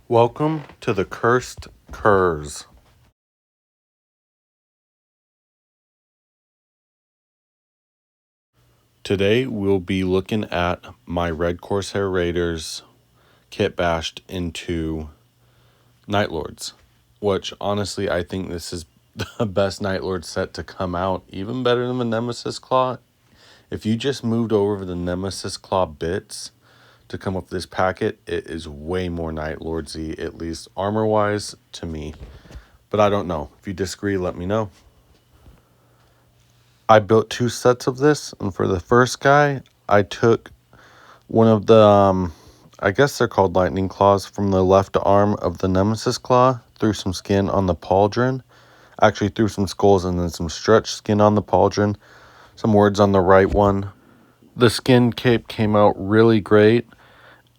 Welcome to the Cursed Curs. Today we'll be looking at my Red Corsair Raiders Kitbashed into Night Lords, which honestly I think this is the best Night Lord set to come out, even better than the Nemesis Claw. If you just moved over the Nemesis Claw bits to come up with this packet, it is way more Night Lordsy, at least armor-wise, to me. But I don't know. If you disagree, let me know. I built two sets of this, and for the first guy, I took one of the, I guess they're called lightning claws, from the left arm of the Nemesis Claw, threw some skin on the pauldron, actually threw some skulls and then some stretched skin on the pauldron, some words on the right one. The skin cape came out really great.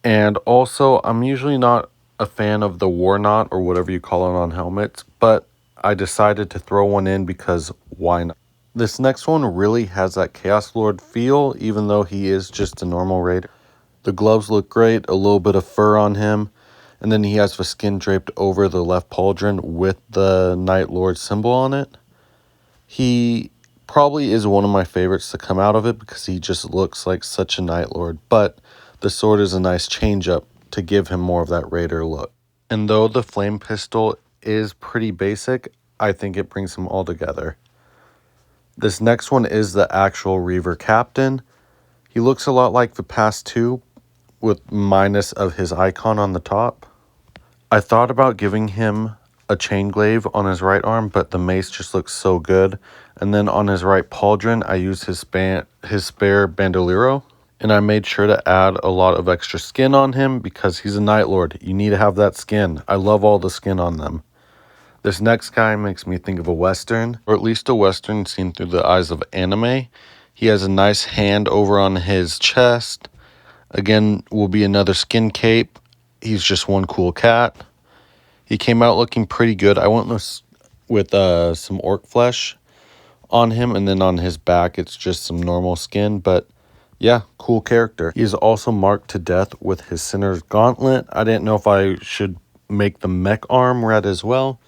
And also, I'm usually not a fan of the war knot or whatever you call it on helmets, but I decided to throw one in because why not? This next one really has that Chaos Lord feel, even though he is just a normal raider. The gloves look great, a little bit of fur on him, and then he has the skin draped over the left pauldron with the Night Lord symbol on it. He probably is one of my favorites to come out of it because he just looks like such a Night Lord, but the sword is a nice change up to give him more of that raider look. And though the flame pistol is pretty basic, I think it brings them all together. This next one is the actual Reaver Captain. He looks a lot like the past two, with minus of his icon on the top. I thought about giving him a chain glaive on his right arm, but the mace just looks so good. And then on his right pauldron, I used his spare bandolero. And I made sure to add a lot of extra skin on him because he's a Night Lord. You need to have that skin. I love all the skin on them. This next guy makes me think of a Western, or at least a Western seen through the eyes of anime. He has a nice hand over on his chest. Again, will be another skin cape. He's just one cool cat. He came out looking pretty good. I went with some orc flesh on him, and then on his back, it's just some normal skin, but yeah, cool character. He is also marked to death with his Sinner's Gauntlet. I didn't know if I should make the mech arm red as well.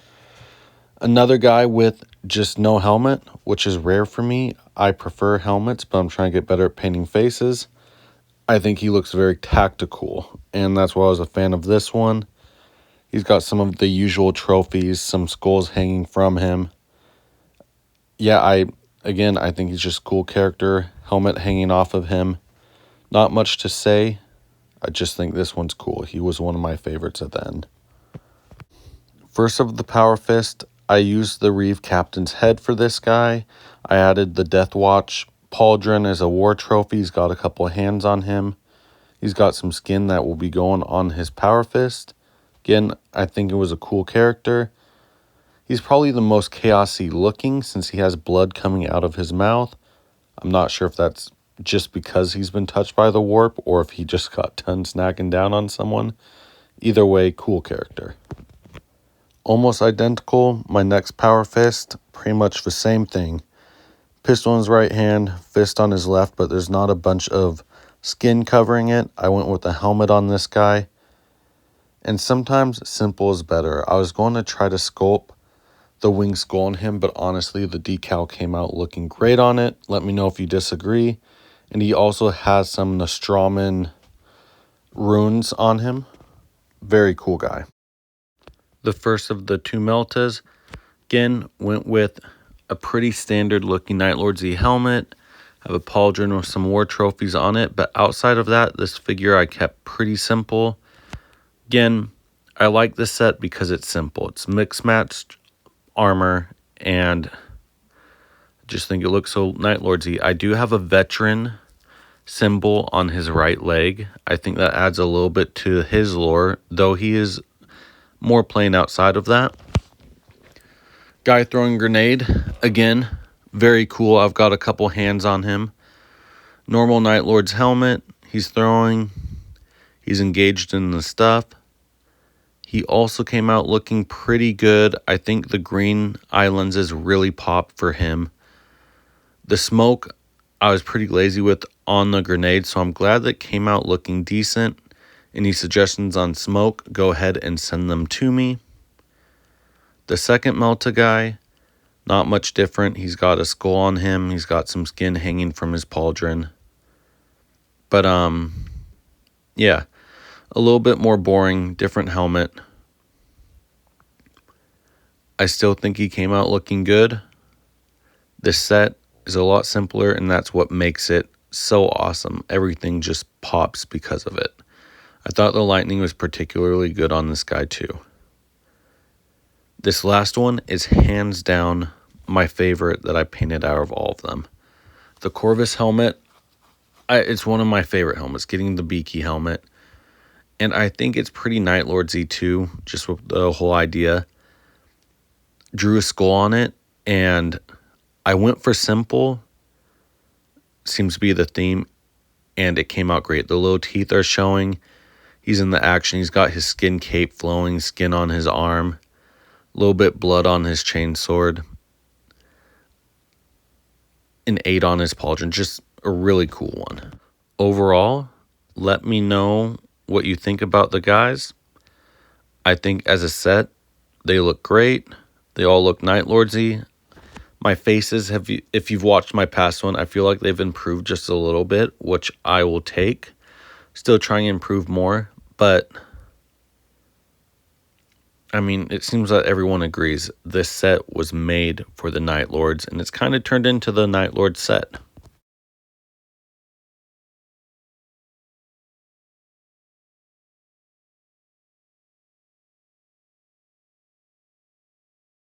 Another guy with just no helmet, which is rare for me. I prefer helmets, but I'm trying to get better at painting faces. I think he looks very tactical, and that's why I was a fan of this one. He's got some of the usual trophies, some skulls hanging from him. Yeah, I think he's just a cool character. Helmet hanging off of him. Not much to say. I just think this one's cool. He was one of my favorites at the end. First of the Power Fist, I used the Reave Captain's head for this guy. I added the Death Watch pauldron as a war trophy. He's got a couple of hands on him. He's got some skin that will be going on his Power Fist. Again, I think it was a cool character. He's probably the most chaosy looking since he has blood coming out of his mouth. I'm not sure if that's just because he's been touched by the warp or if he just got done snacking down on someone. Either way, cool character. Almost identical, my next Power Fist, pretty much the same thing. Pistol in his right hand, fist on his left, but there's not a bunch of skin covering it. I went with a helmet on this guy. And sometimes simple is better. I was going to try to sculpt the wing skull on him, but honestly, the decal came out looking great on it. Let me know if you disagree. And he also has some Nostroman runes on him. Very cool guy. The first of the two Meltas, again, went with a pretty standard looking Night Lord Z helmet. Have a pauldron with some war trophies on it, but outside of that, this figure I kept pretty simple. Again, I like this set because it's simple. It's mixed matched armor, and I just think it looks so Night Lordsy. I do have a veteran symbol on his right leg. I think that adds a little bit to his lore, though he is more plain outside of that. Guy throwing grenade, again, very cool. I've got a couple hands on him. Normal Night Lord's helmet. He's throwing. He's engaged in the stuff. He also came out looking pretty good. I think the green eye lenses really pop for him. The smoke, I was pretty lazy with on the grenade, so I'm glad that came out looking decent. Any suggestions on smoke, go ahead and send them to me. The second Melta guy, not much different. He's got a skull on him. He's got some skin hanging from his pauldron. But, yeah, a little bit more boring, different helmet. I still think he came out looking good. This set is a lot simpler, and that's what makes it so awesome. Everything just pops because of it. I thought the lightning was particularly good on this guy too. This last one is hands down my favorite that I painted out of all of them. The Corvus helmet, it's one of my favorite helmets, getting the beaky helmet. And I think it's pretty Night Lordsy too, just with the whole idea. Drew a skull on it, and I went for simple. Seems to be the theme, and it came out great. The little teeth are showing. He's in the action. He's got his skin cape flowing, skin on his arm, a little bit blood on his chain sword, an 8 on his pauldron. Just a really cool one. Overall, let me know what you think about the guys. I think as a set, they look great. They all look Night Lordsy. My faces, if you've watched my past one, I feel like they've improved just a little bit, which I will take. Still trying to improve more, but I mean, it seems that everyone agrees this set was made for the Night Lords, and it's kind of turned into the Night Lord set.